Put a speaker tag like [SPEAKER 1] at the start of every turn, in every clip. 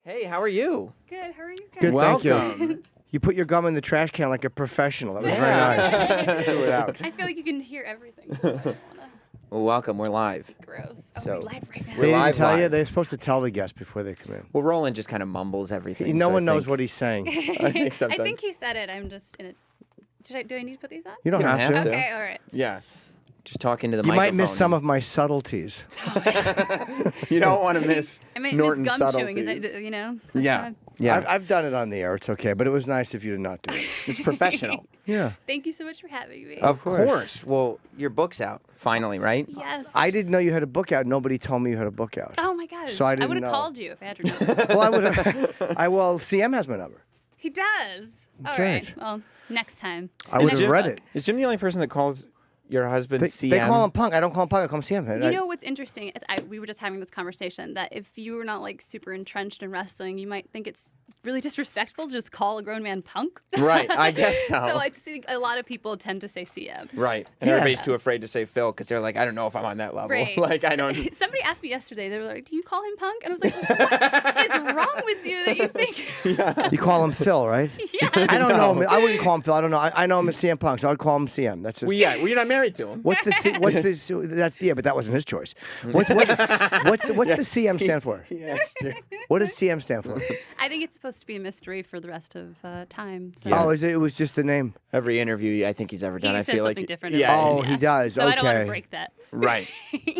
[SPEAKER 1] Hey, how are you?
[SPEAKER 2] Good. How are you guys?
[SPEAKER 3] Good, thank
[SPEAKER 1] Welcome.
[SPEAKER 3] you. You put your gum in the trash can like a professional. That was very nice. Threw it out.
[SPEAKER 2] I feel like you can hear everything. So I don't want to
[SPEAKER 1] Well, welcome. We're live.
[SPEAKER 2] be gross. Oh,
[SPEAKER 1] So,
[SPEAKER 2] we're live right now.
[SPEAKER 1] we're
[SPEAKER 3] They didn't
[SPEAKER 1] live
[SPEAKER 3] tell you?
[SPEAKER 1] live.
[SPEAKER 3] They're supposed to tell the guests before they come in.
[SPEAKER 1] Well, Roland just kind of mumbles everything.
[SPEAKER 3] No
[SPEAKER 1] so
[SPEAKER 3] one
[SPEAKER 1] I
[SPEAKER 3] knows
[SPEAKER 1] think-
[SPEAKER 3] what he's saying.
[SPEAKER 1] I think sometimes.
[SPEAKER 2] I think he said it. I'm just in a. Do I need to put these on?
[SPEAKER 3] You don't,
[SPEAKER 1] You don't
[SPEAKER 3] have,
[SPEAKER 1] have
[SPEAKER 3] to.
[SPEAKER 1] to.
[SPEAKER 2] Okay. All right.
[SPEAKER 1] Yeah. Just talking to the
[SPEAKER 3] You
[SPEAKER 1] microphone.
[SPEAKER 3] might miss some of my subtleties.
[SPEAKER 1] You don't want to miss
[SPEAKER 2] I might
[SPEAKER 1] Norton's
[SPEAKER 2] miss gum chewing. Is
[SPEAKER 1] subtleties.
[SPEAKER 2] it? You know.
[SPEAKER 1] Yeah. Yeah.
[SPEAKER 3] I've done it on the air. It's okay. But it was nice of you to not do it.
[SPEAKER 1] It's professional.
[SPEAKER 3] Yeah.
[SPEAKER 2] Thank you so much for having me.
[SPEAKER 1] Of
[SPEAKER 3] course.
[SPEAKER 1] course. Well, your book's out finally, right?
[SPEAKER 2] Yes.
[SPEAKER 3] I didn't know you had a book out. Nobody told me you had a book out.
[SPEAKER 2] Oh my gosh.
[SPEAKER 3] So I didn't
[SPEAKER 2] would have
[SPEAKER 3] know.
[SPEAKER 2] called you if I had your number.
[SPEAKER 3] Well, I would have. Well, CM has my number.
[SPEAKER 2] He does.
[SPEAKER 3] That's
[SPEAKER 2] All right.
[SPEAKER 3] right.
[SPEAKER 2] Well, next time.
[SPEAKER 3] I
[SPEAKER 2] The
[SPEAKER 3] would
[SPEAKER 2] next
[SPEAKER 3] have read
[SPEAKER 2] book.
[SPEAKER 3] it.
[SPEAKER 1] Is Jim the only person that calls your husband
[SPEAKER 3] They,
[SPEAKER 1] CM?
[SPEAKER 3] they call him Punk. I don't call him Punk. I call him CM.
[SPEAKER 2] You know what's interesting? We were just having this conversation that if you were not like super entrenched in wrestling, you might think it's really disrespectful to just call a grown man punk.
[SPEAKER 1] Right. I guess so.
[SPEAKER 2] So I see a lot of people tend to say CM.
[SPEAKER 1] Right. And
[SPEAKER 3] Yeah.
[SPEAKER 1] everybody's too afraid to say Phil because they're like, I don't know if I'm on that level.
[SPEAKER 2] Right.
[SPEAKER 1] Like, I don't.
[SPEAKER 2] Somebody asked me yesterday, they were like, do you call him punk? And I was like, what is wrong with you that you think?
[SPEAKER 3] You call him Phil, right?
[SPEAKER 2] Yeah.
[SPEAKER 3] I don't know him. I wouldn't call him Phil. I don't know. I know him as CM Punk, so I'd call him CM. That's just.
[SPEAKER 1] Well, yeah. Well, you're not married to him.
[SPEAKER 3] What's the that's yeah, but that wasn't his choice. What's the CM stand for?
[SPEAKER 1] Yes, true.
[SPEAKER 3] What does CM stand for?
[SPEAKER 2] I think it's supposed to be a mystery for the rest of time. So.
[SPEAKER 1] Yeah.
[SPEAKER 3] Oh, it was just the name.
[SPEAKER 1] Every interview I think he's ever done,
[SPEAKER 2] He
[SPEAKER 1] I
[SPEAKER 2] says
[SPEAKER 1] feel
[SPEAKER 2] something
[SPEAKER 1] like.
[SPEAKER 2] different.
[SPEAKER 1] Yeah.
[SPEAKER 3] Oh, he does.
[SPEAKER 2] So
[SPEAKER 3] Okay.
[SPEAKER 2] I don't want to break that.
[SPEAKER 1] Right.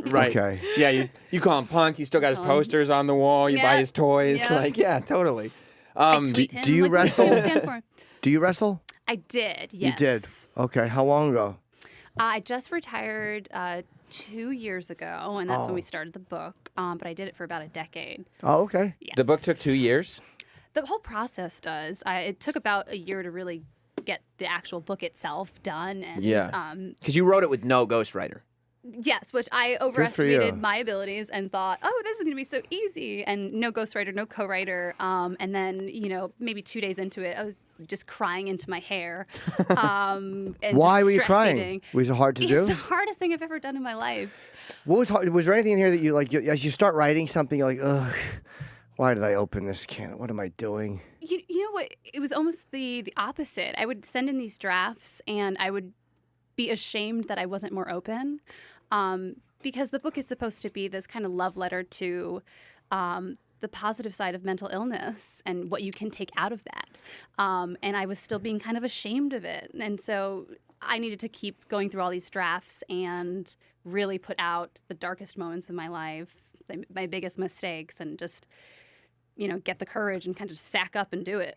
[SPEAKER 1] Right.
[SPEAKER 3] Okay.
[SPEAKER 1] Yeah. You call him Punk. You still got his
[SPEAKER 2] Call him-
[SPEAKER 1] posters on the wall. You buy
[SPEAKER 2] Yep.
[SPEAKER 1] his toys.
[SPEAKER 2] Yep.
[SPEAKER 1] Like, yeah, totally.
[SPEAKER 2] I tweet him,
[SPEAKER 3] do you
[SPEAKER 2] like, what does CM
[SPEAKER 3] wrestle?
[SPEAKER 2] stand for?
[SPEAKER 3] Do you wrestle?
[SPEAKER 2] I did, yes.
[SPEAKER 3] You did. Okay. How long ago?
[SPEAKER 2] I just retired 2 years ago, and that's when we
[SPEAKER 3] Oh.
[SPEAKER 2] started the book. But I did it for about a decade.
[SPEAKER 3] Oh, okay.
[SPEAKER 2] Yes.
[SPEAKER 1] The book took 2 years.
[SPEAKER 2] The whole process does. It took about a year to really get the actual book itself done. And,
[SPEAKER 1] Yeah. Because you wrote it with no ghostwriter.
[SPEAKER 2] Yes, which I
[SPEAKER 3] for
[SPEAKER 2] overestimated
[SPEAKER 3] you.
[SPEAKER 2] my abilities and thought, oh, this is going to be so easy. And no ghostwriter, no co-writer. And then, maybe 2 days into it, I was just crying into my hair. And
[SPEAKER 3] Why
[SPEAKER 2] just
[SPEAKER 3] were you
[SPEAKER 2] stress
[SPEAKER 3] crying?
[SPEAKER 2] eating.
[SPEAKER 3] Was it hard to
[SPEAKER 2] It's
[SPEAKER 3] do?
[SPEAKER 2] the hardest thing I've ever done in my life.
[SPEAKER 3] What was hard? Was there anything in here that you like? As you start writing something, you're like, ugh, why did I open this can? What am I doing?
[SPEAKER 2] You know what? It was almost the opposite. I would send in these drafts, and I would be ashamed that I wasn't more open, because the book is supposed to be this kind of love letter to the positive side of mental illness and what you can take out of that. And I was still being kind of ashamed of it, and so I needed to keep going through all these drafts and really put out the darkest moments of my life, my biggest mistakes, and just get the courage and kind of sack up and do it.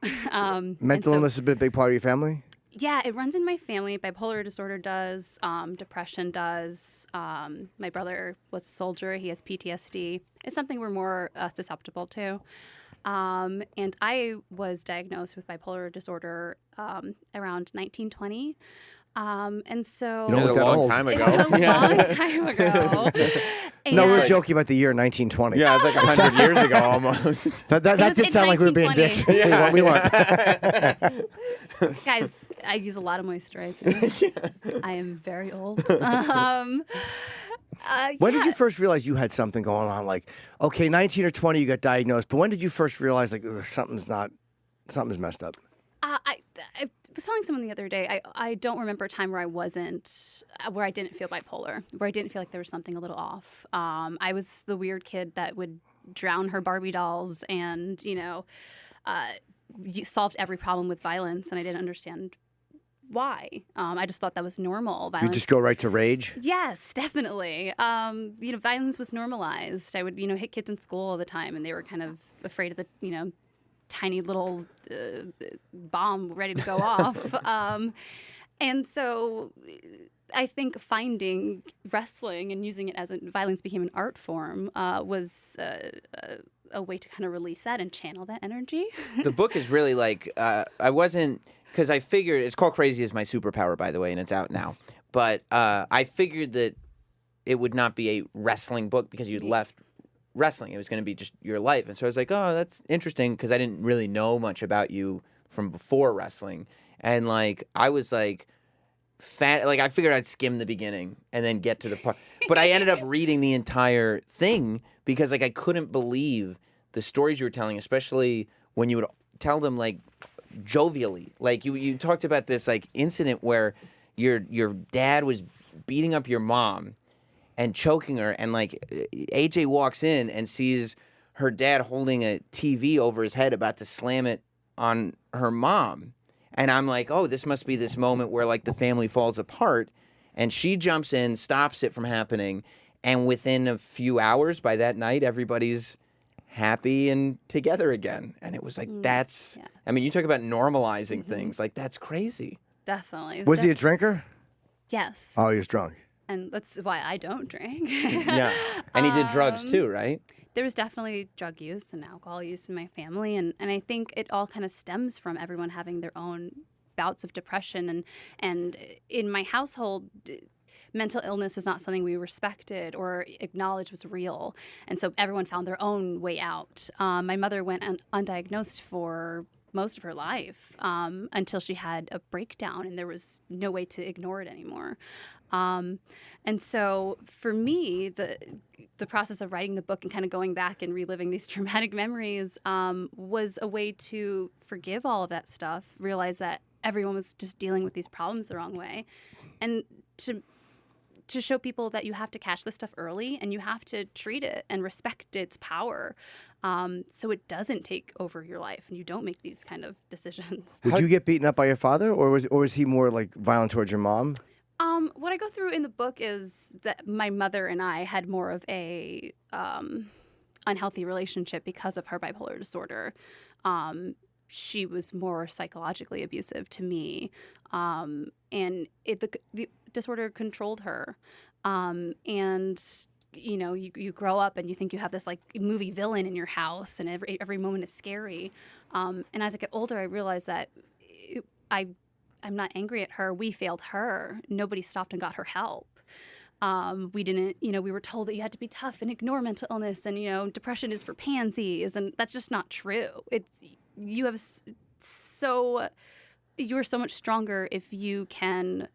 [SPEAKER 3] Mental illness has been a big part of your family?
[SPEAKER 2] Yeah, it runs in my family. Bipolar disorder does. Depression does. My brother was a soldier. He has PTSD. It's something we're more susceptible to. And I was diagnosed with bipolar disorder around 1920. And so...
[SPEAKER 3] You
[SPEAKER 1] It
[SPEAKER 3] don't
[SPEAKER 1] was a
[SPEAKER 3] look that
[SPEAKER 1] long
[SPEAKER 3] old.
[SPEAKER 1] time
[SPEAKER 2] It's
[SPEAKER 1] ago.
[SPEAKER 2] a long time ago.
[SPEAKER 3] No, we were
[SPEAKER 2] And-
[SPEAKER 3] joking about the year 1920.
[SPEAKER 1] Yeah, it's like 100 years ago almost.
[SPEAKER 3] That
[SPEAKER 2] was
[SPEAKER 3] did
[SPEAKER 2] in
[SPEAKER 3] sound like we were being
[SPEAKER 2] 1920.
[SPEAKER 3] dicks. We weren't.
[SPEAKER 2] Guys, I use a lot of moisturizer. I am very old.
[SPEAKER 3] When did
[SPEAKER 2] yeah.
[SPEAKER 3] you first realize you had something going on? Like, okay, 19 or 20, you got diagnosed, but when did you first realize, like, ugh, something's messed up?
[SPEAKER 2] I was telling someone the other day, I don't remember a time where I didn't feel bipolar, where I didn't feel like there was something a little off. I was the weird kid that would drown her Barbie dolls and, solved every problem with violence, and I didn't understand why. I just thought that was normal.
[SPEAKER 3] You
[SPEAKER 2] Violence.
[SPEAKER 3] just go right to rage?
[SPEAKER 2] Yes, definitely. Violence was normalized. I would, hit kids in school all the time, and they were kind of afraid of the, tiny little bomb ready to go off. And so I think finding wrestling and using it as violence became an art form was a way to kind of release that and channel that energy.
[SPEAKER 1] The book is really like, I wasn't, because I figured, it's called Crazy is My Superpower, by the way, and it's out now. But I figured that it would not be a wrestling book because you'd left wrestling. It was going to be just your life. And so I was like, oh, that's interesting, because I didn't really know much about you from before wrestling. And like, I was like, I figured I'd skim the beginning and then get to the part. But I ended up reading the entire thing because like I couldn't believe the stories you were telling, especially when you would tell them like jovially. Like you talked about this like incident where your dad was beating up your mom and choking her, and like AJ walks in and sees her dad holding a TV over his head about to slam it on her mom. And I'm like, oh, this must be this moment where like the family falls apart. And she jumps in, stops it from happening. And within a few hours, by that night, everybody's happy and together again. And it was like, that's, I mean, you talk about normalizing things. Like, that's crazy.
[SPEAKER 2] Definitely.
[SPEAKER 3] Was he a drinker?
[SPEAKER 2] Yes.
[SPEAKER 3] Oh, he was drunk.
[SPEAKER 2] And that's why I don't drink.
[SPEAKER 1] Yeah. And he did drugs too, right?
[SPEAKER 2] There was definitely drug use and alcohol use in my family. And I think it all kind of stems from everyone having their own bouts of depression. And in my household, mental illness was not something we respected or acknowledged was real. And so everyone found their own way out. My mother went undiagnosed for most of her life until she had a breakdown, and there was no way to ignore it anymore. And so for me, the process of writing the book and kind of going back and reliving these traumatic memories was a way to forgive all of that stuff, realize that everyone was just dealing with these problems the wrong way, and to show people that you have to catch this stuff early and you have to treat it and respect its power, so it doesn't take over your life and you don't make these kind of decisions.
[SPEAKER 3] Would you get beaten up by your father, or was he more like violent towards your mom?
[SPEAKER 2] What I go through in the book is that my mother and I had more of a unhealthy relationship because of her bipolar disorder. She was more psychologically abusive to me, and the disorder controlled her. And you know, you grow up and you think you have this like movie villain in your house, and every moment is scary. And as I get older, I realize that I'm not angry at her. We failed her. Nobody stopped and got her help. We didn't, we were told that you had to be tough and ignore mental illness, and depression is for pansies, and that's just not true. You're so much stronger if you can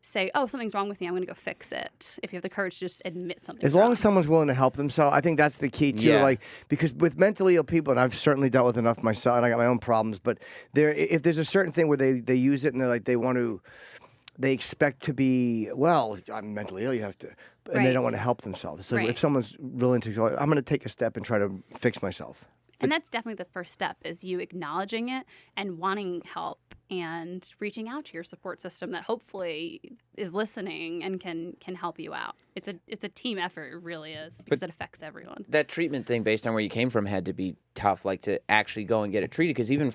[SPEAKER 2] say, oh, something's wrong with me, I'm going to go fix it. If you have the courage to just admit something.
[SPEAKER 3] As long as someone's willing to help themselves, I think that's the key too.
[SPEAKER 1] Yeah.
[SPEAKER 3] Like, because with mentally ill people, and I've certainly dealt with enough myself, and I got my own problems, but if there's a certain thing where they use it and they're like, they expect to be, well, I'm mentally ill, you have to, and they don't want to help themselves. So if someone's willing to, I'm going to take a step and try to fix myself.
[SPEAKER 2] And that's definitely the first step, is you acknowledging it and wanting help and reaching out to your support system that hopefully is listening and can help you out. It's a team effort, it really is, because it affects everyone.
[SPEAKER 1] That treatment thing, based on where you came from, had to be tough, like to actually go and get it treated. Because even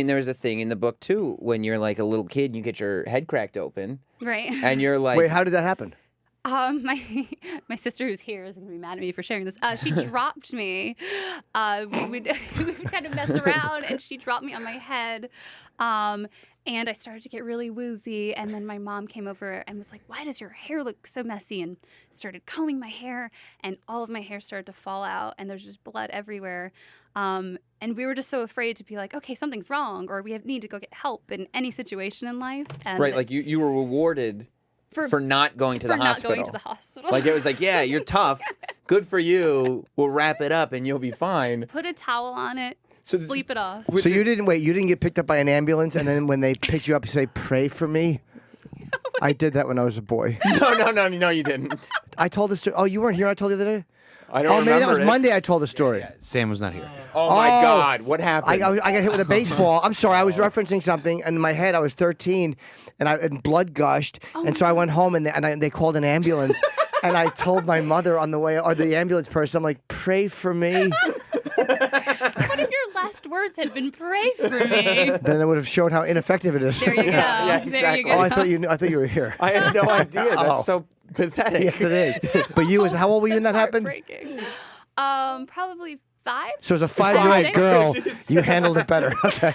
[SPEAKER 1] there was a thing in the book too, when you're like a little kid and you get your head cracked open.
[SPEAKER 2] Right.
[SPEAKER 1] And you're like...
[SPEAKER 3] Wait, how did that happen?
[SPEAKER 2] My sister, who's here, is going to be mad at me for sharing this. She dropped me. We would kind of mess around, and she dropped me on my head. And I started to get really woozy. And then my mom came over and was like, "Why does your hair look so messy?" And started combing my hair, and all of my hair started to fall out, and there's just blood everywhere. And we were just so afraid to be like, okay, something's wrong, or we need to go get help in any situation in life. And
[SPEAKER 1] right, like you were rewarded for not going to the hospital.
[SPEAKER 2] Not going to the hospital.
[SPEAKER 1] Like it was like, yeah, you're tough. Good for you. We'll wrap it up and you'll be fine.
[SPEAKER 2] Put a towel on it. Sleep it off.
[SPEAKER 3] So you didn't get picked up by an ambulance, and then when they picked you up, you say, "Pray for me." I did that when I was a boy.
[SPEAKER 1] No, you didn't.
[SPEAKER 3] I told the story. Oh, you weren't here. I told you the other day.
[SPEAKER 1] I don't remember.
[SPEAKER 3] Maybe that was Monday. I told the story.
[SPEAKER 4] Yeah, Sam was not here.
[SPEAKER 1] Oh my God, what happened?
[SPEAKER 3] I got hit with a baseball. I'm sorry, I was referencing something, and in my head I was 13, and blood gushed, and so I went home, and they called an ambulance, and I told my mother on the way, or the ambulance person, I'm like, "Pray for me."
[SPEAKER 2] What if your last words had been "pray for me"?
[SPEAKER 3] Then it would have showed how ineffective it is.
[SPEAKER 2] There you go.
[SPEAKER 1] Yeah,
[SPEAKER 2] There
[SPEAKER 1] exactly.
[SPEAKER 2] you go.
[SPEAKER 3] Oh, I thought you were here.
[SPEAKER 1] I had no idea. That's so pathetic.
[SPEAKER 3] Yes, it is. But how old were you when that happened?
[SPEAKER 2] Heartbreaking. Probably 5.
[SPEAKER 3] So as a 5-year-old
[SPEAKER 2] Five.
[SPEAKER 3] girl, you handled it better. Okay.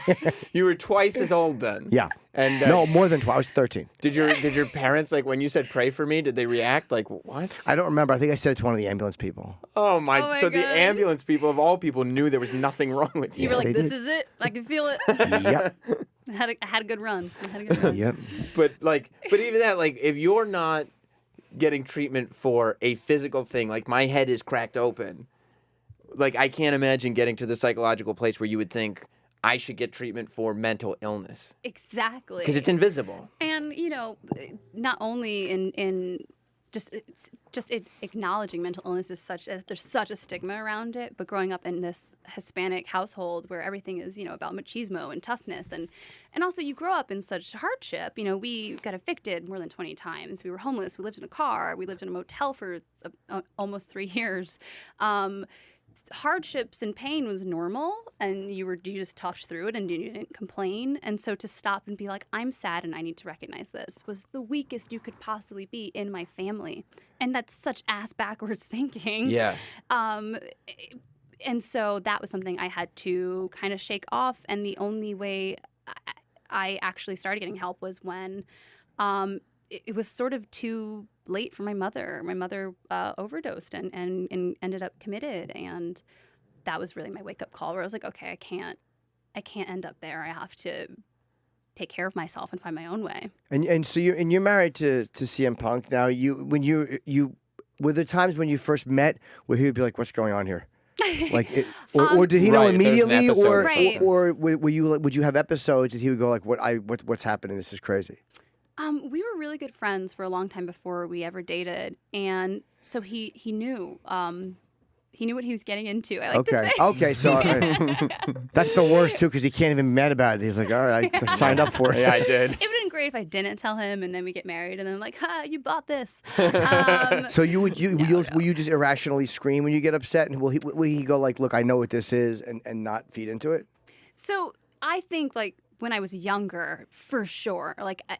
[SPEAKER 1] You were twice as old then.
[SPEAKER 3] Yeah.
[SPEAKER 1] And
[SPEAKER 3] No, more than 12. I was 13.
[SPEAKER 1] Did your parents, like when you said "pray for me," did they react like what?
[SPEAKER 3] I don't remember. I think I said it to one of the ambulance people.
[SPEAKER 1] Oh my!
[SPEAKER 2] Oh my
[SPEAKER 1] So the
[SPEAKER 2] God.
[SPEAKER 1] ambulance people of all people knew there was nothing wrong with you.
[SPEAKER 2] You were
[SPEAKER 3] Yes,
[SPEAKER 2] like,
[SPEAKER 3] they
[SPEAKER 2] "This
[SPEAKER 3] did.
[SPEAKER 2] is it. I can feel it."
[SPEAKER 3] Yep.
[SPEAKER 2] I had a good run.
[SPEAKER 3] Yep.
[SPEAKER 1] But even that, like if you're not getting treatment for a physical thing, like my head is cracked open, like, I can't imagine getting to the psychological place where you would think I should get treatment for mental illness.
[SPEAKER 2] Exactly.
[SPEAKER 1] Because it's invisible.
[SPEAKER 2] And, not only in just acknowledging mental illness is there's such a stigma around it, but growing up in this Hispanic household where everything is, about machismo and toughness, and also you grow up in such hardship. We got evicted more than 20 times. We were homeless. We lived in a car. We lived in a motel for almost 3 years. Hardships and pain was normal, and you just toughed through it and you didn't complain. And so to stop and be like, I'm sad and I need to recognize this, was the weakest you could possibly be in my family. And that's such ass backwards thinking.
[SPEAKER 1] Yeah.
[SPEAKER 2] And so that was something I had to kind of shake off. And the only way I actually started getting help was when it was sort of too late for my mother. My mother overdosed and ended up committed, and that was really my wake-up call where I was like, okay, I can't end up there. I have to take care of myself and find my own way.
[SPEAKER 3] And so you're married to CM Punk now. You were there times when you first met where he would be like, "What's going on here?" Or did he know
[SPEAKER 1] Right, if there's an
[SPEAKER 3] immediately,
[SPEAKER 1] episode
[SPEAKER 3] or
[SPEAKER 1] or something.
[SPEAKER 3] or would you have episodes that he would go like, what's happening? This is crazy.
[SPEAKER 2] We were really good friends for a long time before we ever dated, and so he knew. He knew what he was getting into. I like to say.
[SPEAKER 3] Okay, so that's the worst too, because he can't even be mad about it. He's like, all right, I signed up for it.
[SPEAKER 1] Yeah, I did.
[SPEAKER 2] It would have been great if I didn't tell him, and then we get married, and then I'm like, "Ha, you bought this."
[SPEAKER 3] So will you just irrationally scream when you get upset, and will he go like, look, I know what this is, and not feed into it?
[SPEAKER 2] So I think when I was younger, for sure,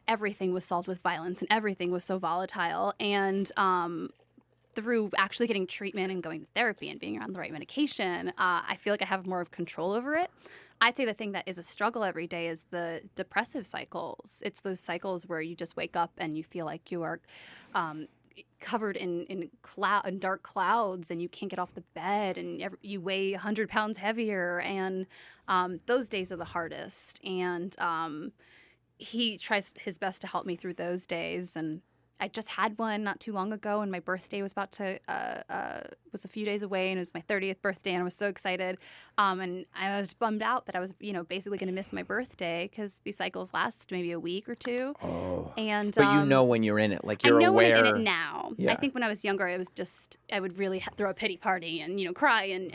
[SPEAKER 2] everything was solved with violence, and everything was so volatile, and through actually getting treatment and going to therapy and being around the right medication, I feel like I have more of control over it. I'd say the thing that is a struggle every day is the depressive cycles. It's those cycles where you just wake up and you feel like you are covered in dark clouds, and you can't get off the bed, and you weigh 100 pounds heavier, and those days are the hardest. And he tries his best to help me through those days, and I just had one not too long ago, and my birthday was was a few days away, and it was my 30th birthday, and I was so excited. And I was bummed out that I was, basically going to miss my birthday because these cycles last maybe a week or two.
[SPEAKER 3] Oh.
[SPEAKER 2] And
[SPEAKER 1] But you know when you're in it, like you're
[SPEAKER 2] I know
[SPEAKER 1] aware.
[SPEAKER 2] when I'm in it now.
[SPEAKER 1] Yeah.
[SPEAKER 2] I think when I was younger, I would really throw a pity party and cry,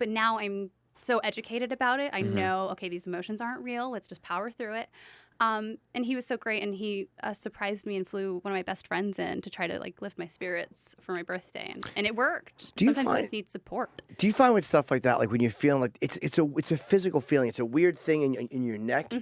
[SPEAKER 2] but now I'm so educated about it. I know, okay, these emotions aren't real. Let's just power through it. And he was so great, and he surprised me and flew one of my best friends in to try to lift my spirits for my birthday, and it worked. Sometimes you just need support.
[SPEAKER 3] Do you find with stuff like that, like when you're feeling like it's a physical feeling, it's a weird thing in your neck,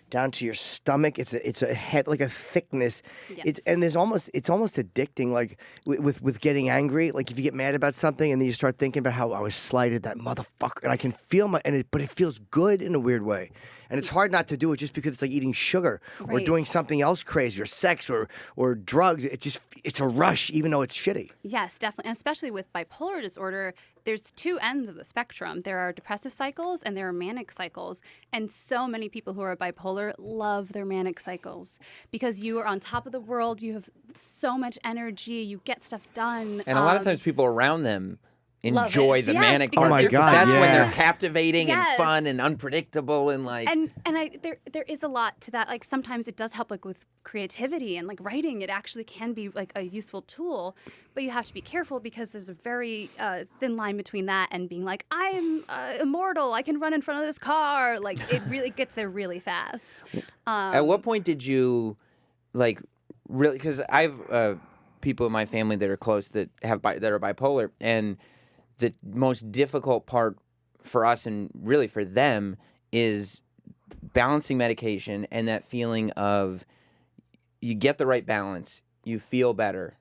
[SPEAKER 3] down to your stomach. It's a head, like a thickness.
[SPEAKER 2] Yes.
[SPEAKER 3] And it's almost addicting. Like with getting angry, like if you get mad about something and then you start thinking about how I was slighted, that motherfucker, and I can feel but it feels good in a weird way. And it's hard not to do it just because it's like eating sugar or
[SPEAKER 2] Right.
[SPEAKER 3] doing something else crazy or sex or drugs. It's a rush, even though it's shitty.
[SPEAKER 2] Yes, definitely. And especially with bipolar disorder, there's two ends of the spectrum. There are depressive cycles and there are manic cycles. And so many people who are bipolar love their manic cycles because you are on top of the world. You have so much energy. You get stuff done.
[SPEAKER 1] And a lot of times people around them
[SPEAKER 2] Love
[SPEAKER 1] enjoy
[SPEAKER 2] it.
[SPEAKER 1] the
[SPEAKER 2] Yes,
[SPEAKER 1] manic
[SPEAKER 2] because
[SPEAKER 1] part.
[SPEAKER 3] Oh my
[SPEAKER 2] they're
[SPEAKER 3] God,
[SPEAKER 1] That's when
[SPEAKER 3] yeah.
[SPEAKER 1] they're captivating and
[SPEAKER 2] Yes.
[SPEAKER 1] fun and unpredictable and like.
[SPEAKER 2] And there is a lot to that. Like sometimes it does help with creativity and writing. It actually can be a useful tool, but you have to be careful because there's a very thin line between that and being like, I'm immortal. I can run in front of this car. It really gets there really fast.
[SPEAKER 1] At what point did you really? Because I've people in my family that are close that are bipolar, and the most difficult part for us and really for them is balancing medication and that feeling of you get the right balance, you feel better,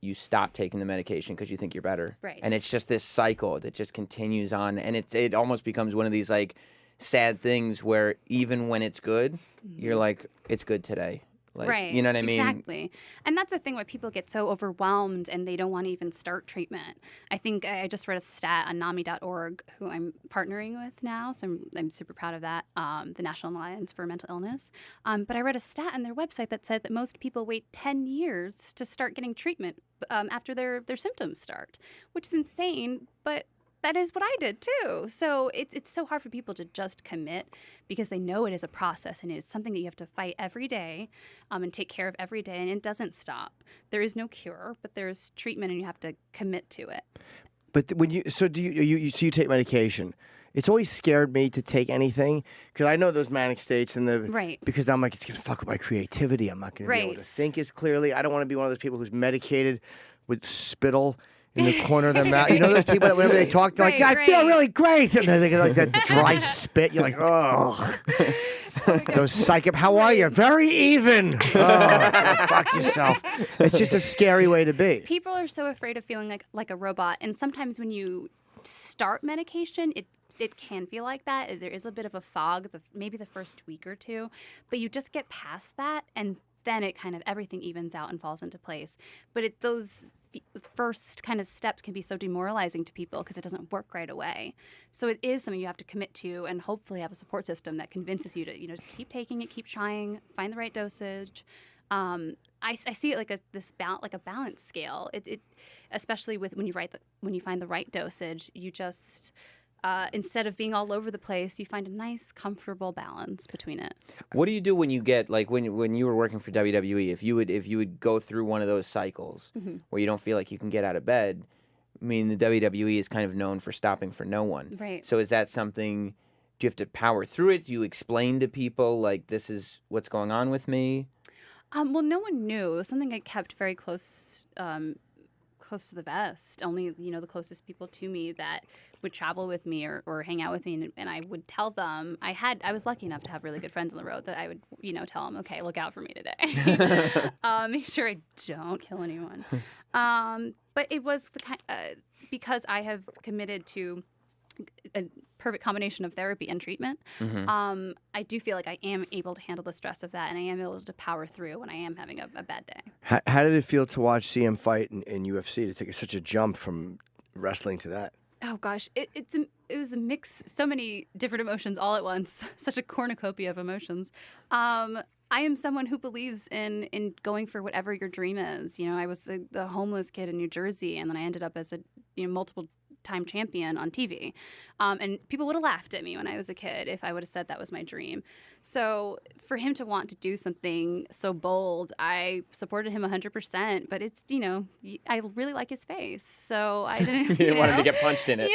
[SPEAKER 1] you stop taking the medication because you think you're better.
[SPEAKER 2] Right.
[SPEAKER 1] And it's just this cycle that just continues on, and it almost becomes one of these sad things where even when it's good, you're like, it's good today.
[SPEAKER 2] Right.
[SPEAKER 1] You know what I mean?
[SPEAKER 2] Exactly. And that's the thing why people get so overwhelmed and they don't want to even start treatment. I think I just read a stat on NAMI.org, who I'm partnering with now, so I'm super proud of that, the National Alliance for Mental Illness. But I read a stat on their website that said that most people wait 10 years to start getting treatment after their symptoms start, which is insane, but that is what I did too. So it's so hard for people to just commit because they know it is a process and it's something that you have to fight every day and take care of every day, and it doesn't stop. There is no cure, but there's treatment, and you have to commit to it.
[SPEAKER 3] But when you you take medication. It's always scared me to take anything because I know those manic states and
[SPEAKER 2] Right.
[SPEAKER 3] because I'm like, it's gonna fuck with my creativity. I'm not gonna be able to think as clearly. I don't want to be one of those people who's medicated with spittle in the corner of their mouth. You know those people that whenever they talk, they're like, I feel really great, and then they get like that dry spit. You're like, oh. Those psychic, how are you? Very even. Oh, go fuck yourself. It's just a scary way to be.
[SPEAKER 2] People are so afraid of feeling like a robot, and sometimes when you start medication, it can feel like that. There is a bit of a fog, maybe the first week or two, but you just get past that, and then it kind of everything evens out and falls into place. But those first kind of steps can be so demoralizing to people because it doesn't work right away. So it is something you have to commit to, and hopefully have a support system that convinces you to just keep taking it, keep trying, find the right dosage. I see it like a balance scale. It especially with when you find the right dosage, you just instead of being all over the place, you find a nice, comfortable balance between it.
[SPEAKER 1] What do you do when you get like when you were working for WWE? If you would go through one of those cycles where you don't feel like you can get out of bed, I mean, the WWE is kind of known for stopping for no one.
[SPEAKER 2] Right.
[SPEAKER 1] So is that something? Do you have to power through it? Do you explain to people like this is what's going on with me?
[SPEAKER 2] Well, no one knew. It was something I kept very close to the vest. Only the closest people to me that would travel with me or hang out with me, and I would tell them. I was lucky enough to have really good friends on the road that I would tell them, okay, look out for me today. Make sure I don't kill anyone. But it was the kind because I have committed to a perfect combination of therapy and treatment. I do feel like I am able to handle the stress of that, and I am able to power through when I am having a bad day.
[SPEAKER 3] How did it feel to watch CM fight in UFC, to take such a jump from wrestling to that?
[SPEAKER 2] Oh gosh, it was a mix, so many different emotions all at once, such a cornucopia of emotions. I am someone who believes in going for whatever your dream is. I was the homeless kid in New Jersey, and then I ended up as a multiple time champion on TV. And people would have laughed at me when I was a kid if I would have said that was my dream. So for him to want to do something so bold, I supported him 100%. But it's, I really like his face. So I didn't.
[SPEAKER 1] You didn't want him to get punched in it.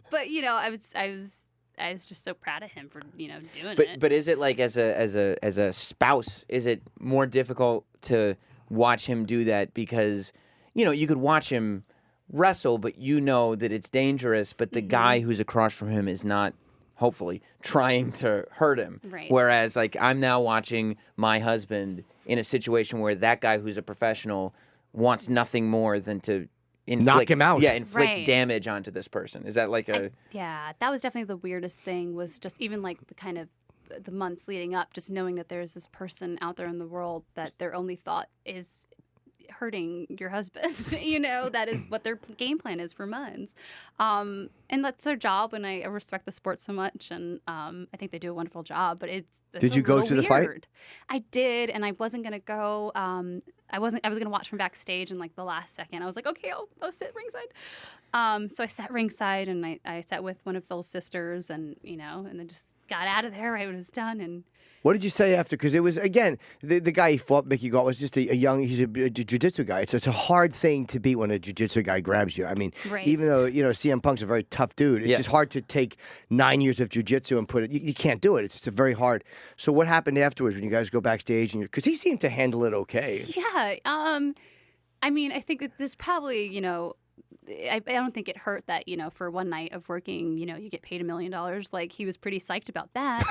[SPEAKER 2] But, I was just so proud of him for, doing it.
[SPEAKER 1] But is it like as a spouse, is it more difficult to watch him do that because you could watch him wrestle, but that it's dangerous, but the guy who's across from him is not, hopefully, trying to hurt him.
[SPEAKER 2] Right.
[SPEAKER 1] Whereas, like, I'm now watching my husband in a situation where that guy who's a professional wants nothing more than to
[SPEAKER 3] knock him out.
[SPEAKER 1] Yeah, inflict
[SPEAKER 2] Right.
[SPEAKER 1] damage onto this person. Is that like
[SPEAKER 2] yeah, that was definitely the weirdest thing, was just even like the months leading up, just knowing that there's this person out there in the world that their only thought is hurting your husband. That is what their game plan is for months. And that's their job, and I respect the sport so much, and I think they do a wonderful job, but it's
[SPEAKER 3] Did you go to the fight?
[SPEAKER 2] I did, and I wasn't going to go. I was going to watch from backstage, and like the last second, I was like, okay, I'll sit ringside. So I sat ringside, and I sat with one of Phil's sisters, and and then just got out of there right when it was done. And
[SPEAKER 3] what did you say after? Because it was, again, the guy he fought, Mickey Gall, was just he's a jiu-jitsu guy. It's a hard thing to beat when a jiu-jitsu guy grabs you. I mean,
[SPEAKER 2] Right.
[SPEAKER 3] even though, CM Punk's a very tough dude, it's just hard to take 9 years of jiu-jitsu and put it, you can't do it. It's just very hard. So what happened afterwards when you guys go backstage? Because he seemed to handle it okay.
[SPEAKER 2] yeah, I mean, I think that there's probably, I don't think it hurt that, for one night of working, you get paid $1 million. Like, he was pretty psyched about that.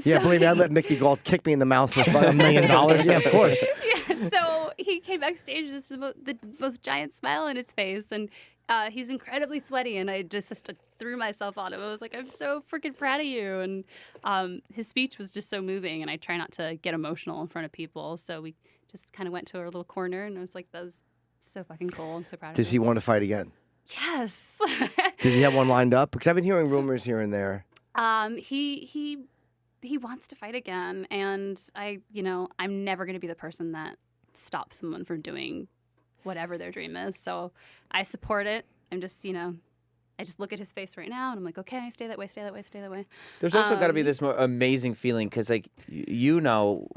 [SPEAKER 3] Yeah, believe me, I'd let Mickey Gall kick me in the mouth for $1 million. Yeah, of course.
[SPEAKER 2] Yeah, so he came backstage with the most giant smile on his face, and he was incredibly sweaty, and I just threw myself on him. I was like, I'm so freaking proud of you. And his speech was just so moving, and I try not to get emotional in front of people. So we just kind of went to our little corner, and I was like, that was so fucking cool. I'm so proud of him.
[SPEAKER 3] Does he want to fight again?
[SPEAKER 2] Yes.
[SPEAKER 3] Does he have one lined up? Because I've been hearing rumors here and there.
[SPEAKER 2] He wants to fight again, and I'm never going to be the person that stops someone from doing whatever their dream is. So I support it. I'm just, I just look at his face right now and I'm like, okay, stay that way, stay that way, stay that way.
[SPEAKER 1] There's also got to be this amazing feeling because, like,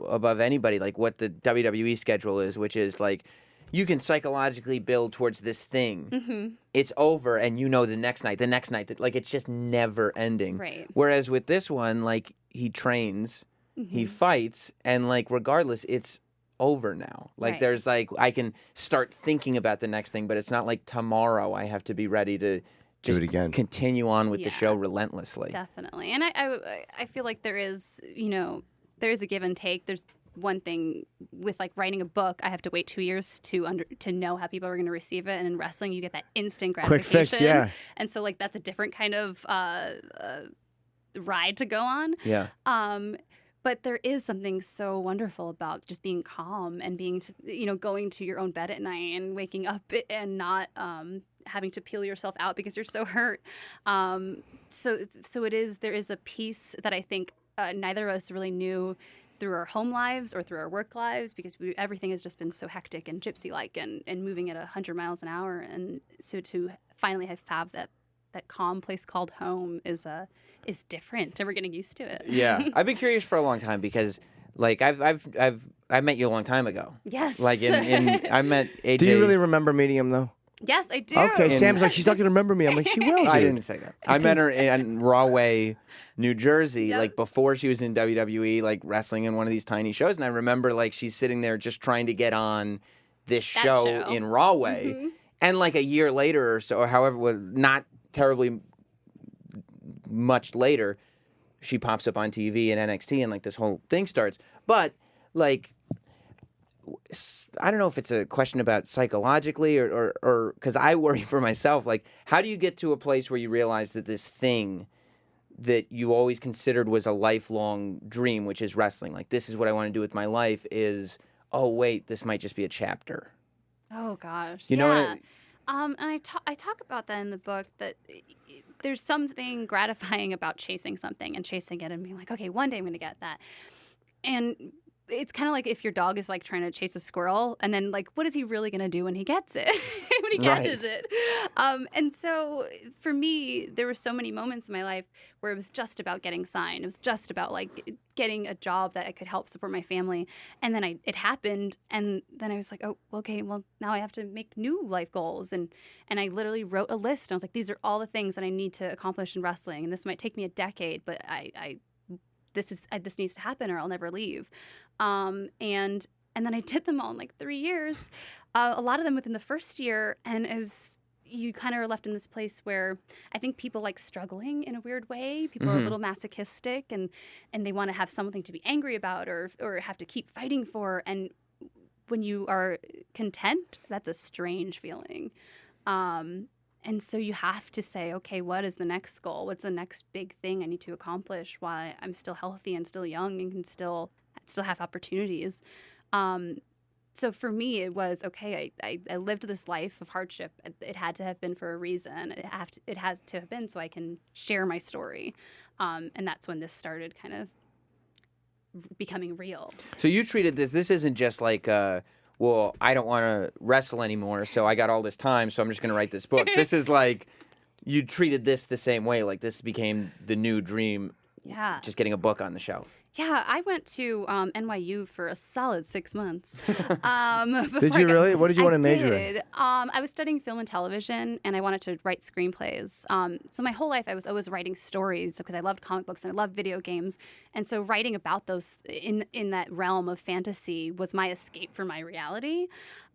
[SPEAKER 1] above anybody, like, what the WWE schedule is, which is, like, you can psychologically build towards this thing.
[SPEAKER 2] Mm-hmm.
[SPEAKER 1] It's over, and the next night, like, it's just never ending.
[SPEAKER 2] Right.
[SPEAKER 1] Whereas with this one, like, he trains, he fights, and, like, regardless, it's over now. Like,
[SPEAKER 2] Right.
[SPEAKER 1] there's, like, I can start thinking about the next thing, but it's not like tomorrow I have to be ready to just
[SPEAKER 3] Do it again.
[SPEAKER 1] continue on with the
[SPEAKER 2] Yeah.
[SPEAKER 1] show relentlessly.
[SPEAKER 2] Definitely. And I feel like there is a give and take. There's one thing with like writing a book, I have to wait 2 years to know how people are going to receive it. And in wrestling, you get that instant gratification.
[SPEAKER 3] Quick fix, yeah.
[SPEAKER 2] And so like that's a different kind of ride to go on.
[SPEAKER 1] Yeah.
[SPEAKER 2] But there is something so wonderful about just being calm and going to your own bed at night and waking up and not having to peel yourself out because you're so hurt. So there is a piece that I think neither of us really knew through our home lives or through our work lives because everything has just been so hectic and gypsy-like and moving at 100 miles an hour. And so to finally have that calm place called home is different, and we're getting used to it.
[SPEAKER 1] Yeah. I've been curious for a long time because, like, I met you a long time ago.
[SPEAKER 2] Yes.
[SPEAKER 1] Like, I met AJ.
[SPEAKER 3] Do you really remember meeting him, though?
[SPEAKER 2] Yes, I do.
[SPEAKER 3] Okay, Sam's like, she's not going to remember me. I'm like, she will.
[SPEAKER 1] I
[SPEAKER 3] dude.
[SPEAKER 1] didn't say that. I met her in Rahway, New Jersey,
[SPEAKER 2] Yep.
[SPEAKER 1] like before she was in WWE, like wrestling in one of these tiny shows. And I remember like she's sitting there just trying to get on this show in Rahway.
[SPEAKER 2] Mm-hmm.
[SPEAKER 1] And like a year later or so, or however, not terribly much later, she pops up on TV in NXT and like this whole thing starts. But like, I don't know if it's a question about psychologically or because I worry for myself. Like, how do you get to a place where you realize that this thing that you always considered was a lifelong dream, which is wrestling, like this is what I want to do with my life, is, oh wait, this might just be a chapter.
[SPEAKER 2] Oh gosh.
[SPEAKER 1] You know what
[SPEAKER 2] and I talk about that in the book, that there's something gratifying about chasing something and chasing it and being like, okay, one day I'm going to get that. And it's kind of like if your dog is like trying to chase a squirrel and then like, what is he really going to do when he gets it, when he catches it? And so for me, there were so many moments in my life where it was just about getting signed. It was just about like getting a job that I could help support my family. And then it happened. And then I was like, oh, okay, well now I have to make new life goals. And I literally wrote a list. And I was like, these are all the things that I need to accomplish in wrestling. And this might take me a decade, but this needs to happen or I'll never leave. And then I did them all in like 3 years, a lot of them within the first year. And you kind of are left in this place where I think people like struggling in a weird way. People are a little masochistic and they want to have something to be angry about or have to keep fighting for. And when you are content, that's a strange feeling. And so you have to say, okay, what is the next goal? What's the next big thing I need to accomplish while I'm still healthy and still young and can still have opportunities? So for me, it was, okay, I lived this life of hardship. It had to have been for a reason. It has to have been so I can share my story. And that's when this started kind of becoming real.
[SPEAKER 1] So you treated this isn't just like, well, I don't want to wrestle anymore, so I got all this time, so I'm just going to write this book. This is like, you treated this the same way. Like, this became the new dream.
[SPEAKER 2] Yeah.
[SPEAKER 1] Just getting a book on the shelf.
[SPEAKER 2] Yeah, I went to NYU for a solid 6 months.
[SPEAKER 3] Did you really? What did you want to major in?
[SPEAKER 2] I was studying film and television, and I wanted to write screenplays. So my whole life, I was always writing stories because I loved comic books and I loved video games. And so writing about those in that realm of fantasy was my escape from my reality.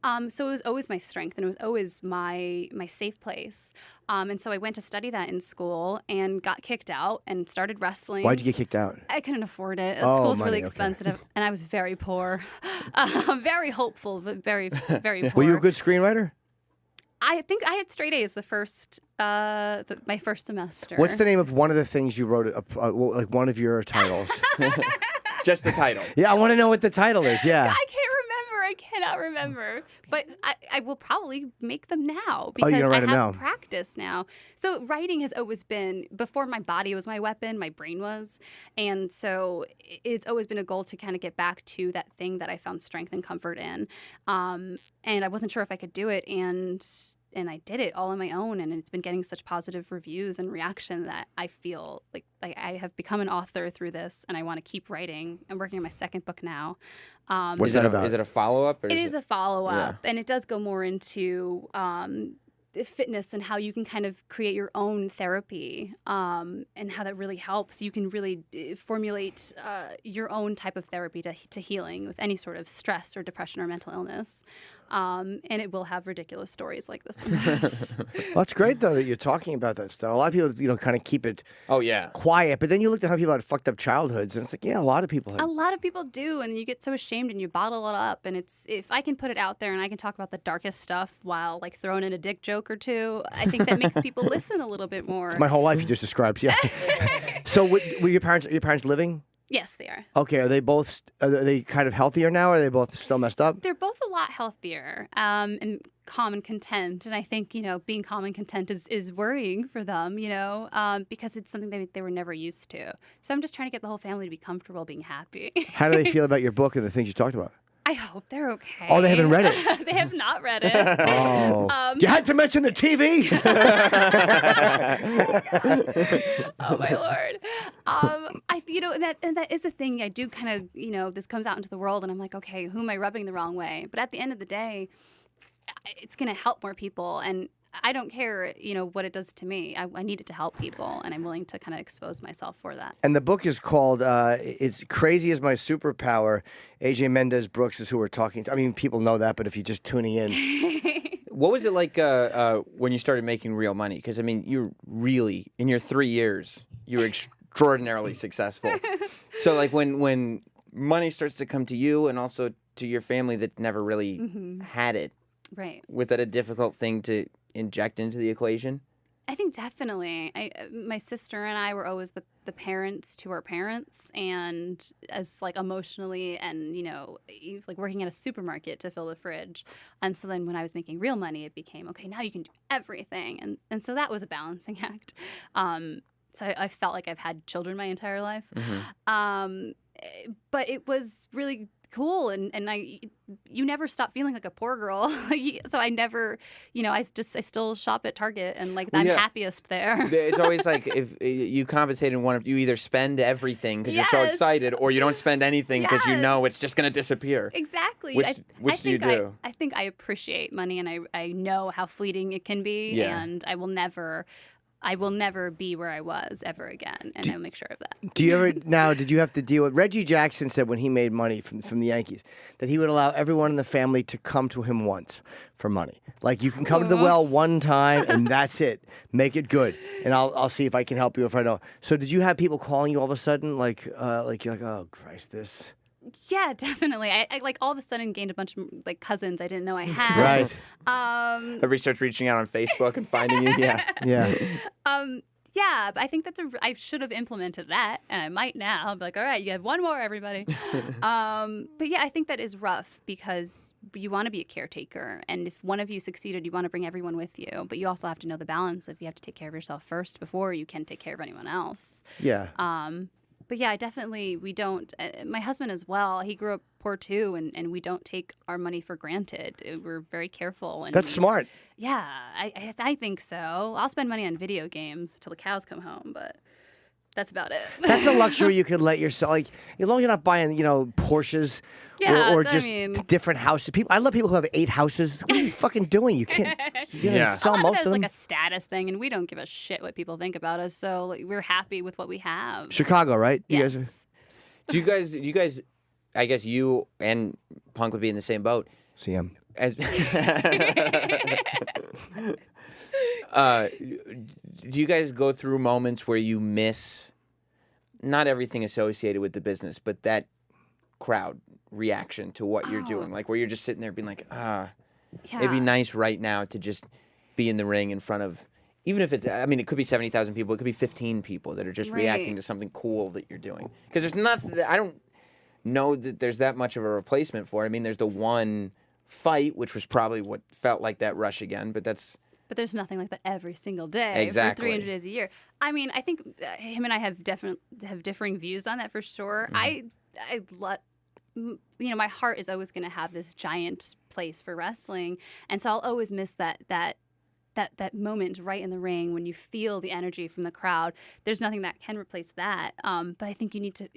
[SPEAKER 2] So it was always my strength, and it was always my safe place. And so I went to study that in school and got kicked out and started wrestling.
[SPEAKER 3] Why'd you get kicked out?
[SPEAKER 2] I couldn't afford it.
[SPEAKER 3] Oh,
[SPEAKER 2] School's
[SPEAKER 3] money,
[SPEAKER 2] really
[SPEAKER 3] okay.
[SPEAKER 2] expensive, and I was very poor. Very hopeful, but very, very poor.
[SPEAKER 3] Were you a good screenwriter?
[SPEAKER 2] I think I had straight A's my first semester.
[SPEAKER 3] What's the name of one of the things you wrote, like one of your titles?
[SPEAKER 1] Just the title.
[SPEAKER 3] Yeah, I want to know what the title is. Yeah.
[SPEAKER 2] I can't remember. I cannot remember. But I will probably make them now because
[SPEAKER 3] you're gonna write
[SPEAKER 2] I
[SPEAKER 3] 'em
[SPEAKER 2] have
[SPEAKER 3] now.
[SPEAKER 2] practice now. So writing has always been, before my body was my weapon, my brain was. And so it's always been a goal to kind of get back to that thing that I found strength and comfort in. And I wasn't sure if I could do it. And I did it all on my own, and it's been getting such positive reviews and reaction that I feel like I have become an author through this, and I want to keep writing. I'm working on my second book now.
[SPEAKER 3] What's that about?
[SPEAKER 1] Is it a follow-up?
[SPEAKER 2] It is a follow-up, and it does go more into fitness and how you can kind of create your own therapy, and how that really helps. You can really formulate your own type of therapy to healing with any sort of stress or depression or mental illness. And it will have ridiculous stories like this one does.
[SPEAKER 3] Well, it's great though that you're talking about that stuff. A lot of people, kind of keep it quiet, but then you look at how people had fucked up childhoods, and it's like, yeah, a lot of people have.
[SPEAKER 2] A lot of people do, and you get so ashamed and you bottle it up. And if I can put it out there and I can talk about the darkest stuff while like throwing in a dick joke or two, I think that makes people listen a little bit more.
[SPEAKER 3] It's my whole life you just described, yeah. So, were your parents living?
[SPEAKER 2] Yes, they are.
[SPEAKER 3] Okay, are they kind of healthier now? Or are they both still messed up?
[SPEAKER 2] They're both a lot healthier and calm and content. And I think, being calm and content is worrying for them, because it's something they were never used to. So I'm just trying to get the whole family to be comfortable being happy.
[SPEAKER 3] How do they feel about your book and the things you talked about?
[SPEAKER 2] I hope they're okay.
[SPEAKER 3] Oh, they haven't read it?
[SPEAKER 2] They have not read it.
[SPEAKER 3] Oh. You had to mention the TV?
[SPEAKER 2] Oh, my Lord. That is a thing. I do kind of, this comes out into the world and I'm like, okay, who am I rubbing the wrong way? But at the end of the day, it's going to help more people. And I don't care, what it does to me. I need it to help people, and I'm willing to kind of expose myself for that.
[SPEAKER 3] And the book is called It's Crazy As My Superpower. AJ Mendez Brooks is who we're talking to. I mean, people know that, but if you're just tuning in.
[SPEAKER 1] What was it like when you started making real money? Because, I mean, you're really, in your 3 years, you were extraordinarily successful. So, like, when money starts to come to you and also to your family that never really had it,
[SPEAKER 2] right?
[SPEAKER 1] Was that a difficult thing to inject into the equation?
[SPEAKER 2] I think definitely. My sister and I were always the parents to our parents, and as like emotionally and like working at a supermarket to fill the fridge. And so then when I was making real money, it became okay. Now you can do everything, and so that was a balancing act. So I felt like I've had children my entire life, but it was really cool, and you never stop feeling like a poor girl. So I never, I still shop at Target, and like I'm happiest there.
[SPEAKER 1] It's always like if you compensate in one of you either spend everything because you're so excited, or you don't spend anything because you know it's just going to disappear.
[SPEAKER 2] Exactly.
[SPEAKER 1] Which do you do?
[SPEAKER 2] I think I appreciate money, and I know how fleeting it can be, and I will never be where I was ever again, and I'll make sure of that.
[SPEAKER 3] Did you have to deal with, Reggie Jackson said when he made money from the Yankees, that he would allow everyone in the family to come to him once for money. Like, you can come to the well one time, and that's it. Make it good, and I'll see if I can help you if I don't. So did you have people calling you all of a sudden, like you're like, oh, Christ, this...
[SPEAKER 2] Yeah, definitely. I like all of a sudden gained a bunch of like cousins I didn't know I had.
[SPEAKER 3] Right.
[SPEAKER 1] Everybody starts reaching out on Facebook and finding you. Yeah.
[SPEAKER 2] Yeah, but I think I should have implemented that, and I might now. I'll be like, all right, you have one more, everybody. But yeah, I think that is rough because you want to be a caretaker, and if one of you succeeded, you want to bring everyone with you. But you also have to know the balance of you have to take care of yourself first before you can take care of anyone else.
[SPEAKER 3] Yeah.
[SPEAKER 2] But yeah, we don't, my husband as well, he grew up poor too, and we don't take our money for granted. We're very careful. And
[SPEAKER 3] That's smart.
[SPEAKER 2] Yeah, I think so. I'll spend money on video games till the cows come home, but that's about it.
[SPEAKER 3] That's a luxury you could let yourself, like, as long as you're not buying, Porsches or just different houses. I love people who have 8 houses. What are you fucking doing? You can't sell most of them.
[SPEAKER 2] It's like a status thing, and we don't give a shit what people think about us, so like, we're happy with what we have.
[SPEAKER 3] Chicago, right?
[SPEAKER 2] Yes.
[SPEAKER 1] Do you guys, I guess you and Punk would be in the same boat.
[SPEAKER 3] CM.
[SPEAKER 1] Do you guys go through moments where you miss not everything associated with the business, but that crowd reaction to what you're doing? Like, where you're just sitting there being like, it'd be nice right now to just be in the ring in front of, even if it could be 70,000 people, it could be 15 people that are just reacting to something cool that you're doing. Because there's nothing, know that there's that much of a replacement for it. I mean, there's the one fight, which was probably what felt like that rush again, but that's...
[SPEAKER 2] But there's nothing like that every single day
[SPEAKER 1] Exactly.
[SPEAKER 2] for 300 days a year. I mean, I think him and I have differing views on that for sure. My heart is always going to have this giant place for wrestling, and so I'll always miss that moment right in the ring when you feel the energy from the crowd. There's nothing that can replace that. But I think you need to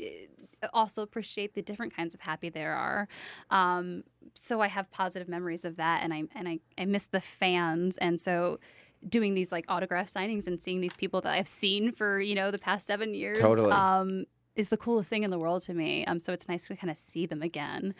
[SPEAKER 2] also appreciate the different kinds of happy there are. So I have positive memories of that, and I miss the fans, and so doing these like autograph signings and seeing these people that I've seen for the past 7 years.
[SPEAKER 1] Totally.
[SPEAKER 2] Is the coolest thing in the world to me. So it's nice to kind of see them again.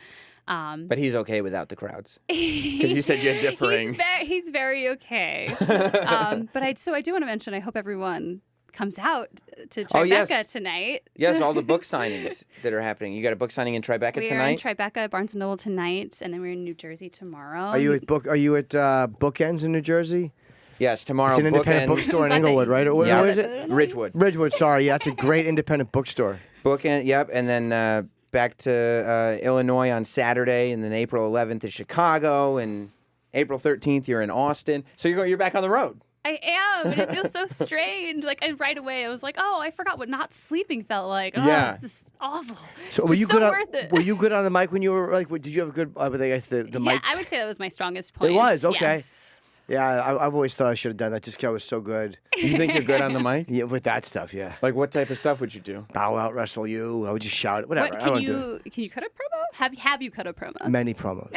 [SPEAKER 1] But he's okay without the crowds. Because you said you had differing.
[SPEAKER 2] He's very okay. But I do want to mention, I hope everyone comes out to Tribeca tonight.
[SPEAKER 1] Yes, all the book signings that are happening. You got a book signing in Tribeca tonight?
[SPEAKER 2] We're in Tribeca, Barnes & Noble tonight, and then we're in New Jersey tomorrow.
[SPEAKER 3] Are you at Bookends in New Jersey?
[SPEAKER 1] Yes, tomorrow.
[SPEAKER 3] It's an independent bookstore in Inglewood, right?
[SPEAKER 1] Yeah.
[SPEAKER 3] Where is it?
[SPEAKER 1] Ridgewood.
[SPEAKER 3] Sorry. Yeah, it's a great independent bookstore.
[SPEAKER 1] Bookend, yep. And then back to Illinois on Saturday, and then April 11th in Chicago, and April 13th you're in Austin. So you're back on the road.
[SPEAKER 2] I am, and it feels so strange. And right away I was like, oh, I forgot what not sleeping felt like. Oh,
[SPEAKER 1] yeah.
[SPEAKER 2] This is awful.
[SPEAKER 3] So were you good?
[SPEAKER 2] Worth it.
[SPEAKER 3] Were you good on the mic when you were did you have a good? The mic.
[SPEAKER 2] Yeah, I would say that was my strongest point.
[SPEAKER 3] It was okay.
[SPEAKER 2] Yes.
[SPEAKER 3] Yeah, I've always thought I should have done that just because I was so good.
[SPEAKER 1] You think you're good on the mic?
[SPEAKER 3] Yeah, with that stuff, yeah.
[SPEAKER 1] Like what type of stuff would you do?
[SPEAKER 3] Bow out, wrestle you. I would just shout, whatever.
[SPEAKER 2] Can you cut a promo? Have you cut a promo?
[SPEAKER 3] Many promos.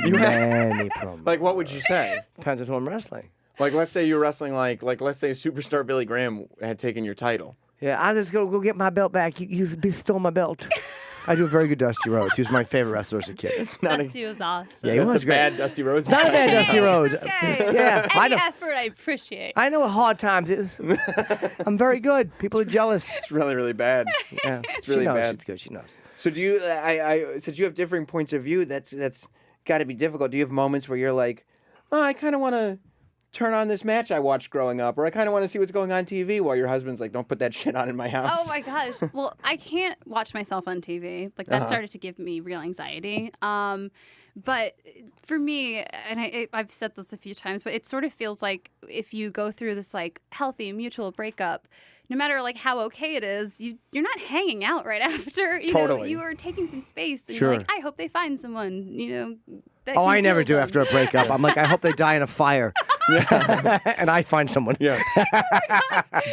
[SPEAKER 3] Many promos.
[SPEAKER 1] Like what would you say?
[SPEAKER 3] Depends on who I'm wrestling.
[SPEAKER 1] Like let's say you're wrestling like let's say superstar Billy Graham had taken your title.
[SPEAKER 3] Yeah, I'll just go get my belt back. You stole my belt. I do a very good Dusty Rhodes. He was my favorite wrestler as a kid.
[SPEAKER 2] Dusty was awesome.
[SPEAKER 3] Yeah, he
[SPEAKER 1] That's
[SPEAKER 3] was
[SPEAKER 1] a
[SPEAKER 3] great.
[SPEAKER 1] bad Dusty Rhodes.
[SPEAKER 3] Not a bad Dusty Rhodes.
[SPEAKER 2] Okay.
[SPEAKER 3] Yeah,
[SPEAKER 2] Any effort I appreciate.
[SPEAKER 3] I know what hard times is. I'm very good. People are jealous.
[SPEAKER 1] It's really, really bad.
[SPEAKER 3] Yeah,
[SPEAKER 1] It's really
[SPEAKER 3] she knows
[SPEAKER 1] bad.
[SPEAKER 3] It's good. She knows.
[SPEAKER 1] So do you? Since you have differing points of view, that's got to be difficult. Do you have moments where you're like, oh, I kind of want to turn on this match I watched growing up, or I kind of want to see what's going on TV, while your husband's like, don't put that shit on in my house.
[SPEAKER 2] Oh my gosh. Well, I can't watch myself on TV. Like that started to give me real anxiety. But for me, and I've said this a few times, but it sort of feels like if you go through this like healthy mutual breakup, no matter like how okay it is, you're not hanging out right after. You know, you are taking some space. And
[SPEAKER 3] Sure.
[SPEAKER 2] you're like, I hope they find someone, that
[SPEAKER 3] Oh,
[SPEAKER 2] can
[SPEAKER 3] I never
[SPEAKER 2] heal
[SPEAKER 3] do
[SPEAKER 2] them.
[SPEAKER 3] after a breakup. I'm like, I hope they die in a fire. And I find someone.
[SPEAKER 1] Yeah.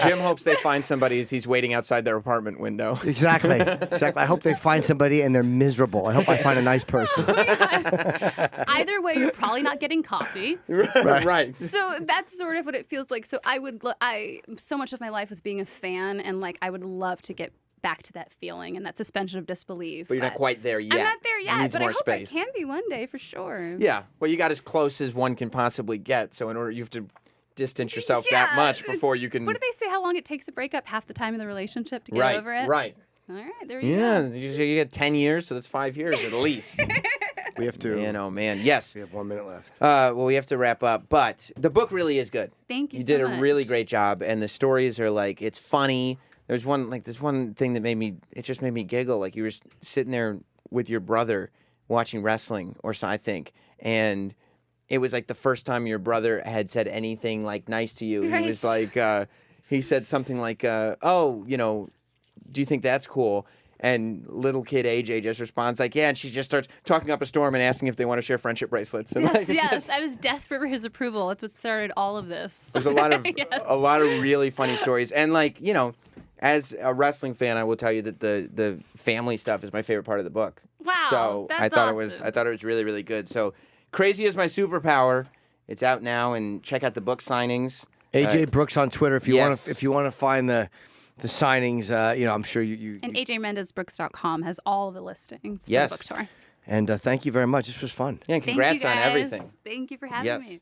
[SPEAKER 1] Jim hopes they find somebody as he's waiting outside their apartment window.
[SPEAKER 3] Exactly. I hope they find somebody and they're miserable. I hope I find a nice person.
[SPEAKER 2] Either way, you're probably not getting coffee.
[SPEAKER 1] Right.
[SPEAKER 2] So that's sort of what it feels like. So so much of my life was being a fan, and like I would love to get back to that feeling and that suspension of disbelief.
[SPEAKER 1] But you're not quite there yet.
[SPEAKER 2] I'm not there yet,
[SPEAKER 1] Needs
[SPEAKER 2] but
[SPEAKER 1] more
[SPEAKER 2] I hope
[SPEAKER 1] space.
[SPEAKER 2] I can be one day for sure.
[SPEAKER 1] Yeah. Well, you got as close as one can possibly get. So in order, you have to distance yourself that much before you can.
[SPEAKER 2] What do they say? How long it takes to break up? Half the time in the relationship to get over it.
[SPEAKER 1] Right.
[SPEAKER 2] All right. There you go.
[SPEAKER 1] Yeah. Usually you get 10 years, so that's 5 years at least.
[SPEAKER 3] We have to.
[SPEAKER 1] Man. Yes.
[SPEAKER 3] We have 1 minute left.
[SPEAKER 1] Well, we have to wrap up, but the book really is good.
[SPEAKER 2] Thank you.
[SPEAKER 1] You did
[SPEAKER 2] so
[SPEAKER 1] a
[SPEAKER 2] much.
[SPEAKER 1] really great job, and the stories are like, it's funny. There's one thing that just made me giggle. Like you were sitting there with your brother watching wrestling, I think, and it was like the first time your brother had said anything like nice to you.
[SPEAKER 2] Right.
[SPEAKER 1] He was like, he said something like, "Oh, do you think that's cool?" And little kid AJ just responds like, "Yeah," and she just starts talking up a storm and asking if they want to share friendship bracelets. And
[SPEAKER 2] Yes. I was desperate for his approval. That's what started all of this.
[SPEAKER 1] There's a lot of
[SPEAKER 2] Yes.
[SPEAKER 1] a lot of really funny stories, and as a wrestling fan, I will tell you that the family stuff is my favorite part of the book.
[SPEAKER 2] Wow,
[SPEAKER 1] So
[SPEAKER 2] that's
[SPEAKER 1] I thought
[SPEAKER 2] awesome.
[SPEAKER 1] it was really, really good. So Crazy is My Superpower. It's out now, and check out the book signings.
[SPEAKER 3] AJ Brooks on Twitter. If you
[SPEAKER 1] yes.
[SPEAKER 3] want to find the signings, I'm sure you.
[SPEAKER 2] And AJMendezBrooks.com has all the listings for
[SPEAKER 1] Yes.
[SPEAKER 2] the book tour.
[SPEAKER 3] And thank you very much. This was fun.
[SPEAKER 1] Yeah, and
[SPEAKER 2] Thank you,
[SPEAKER 1] congrats on
[SPEAKER 2] guys.
[SPEAKER 1] everything.
[SPEAKER 2] Thank you for having
[SPEAKER 1] Yes.
[SPEAKER 2] me.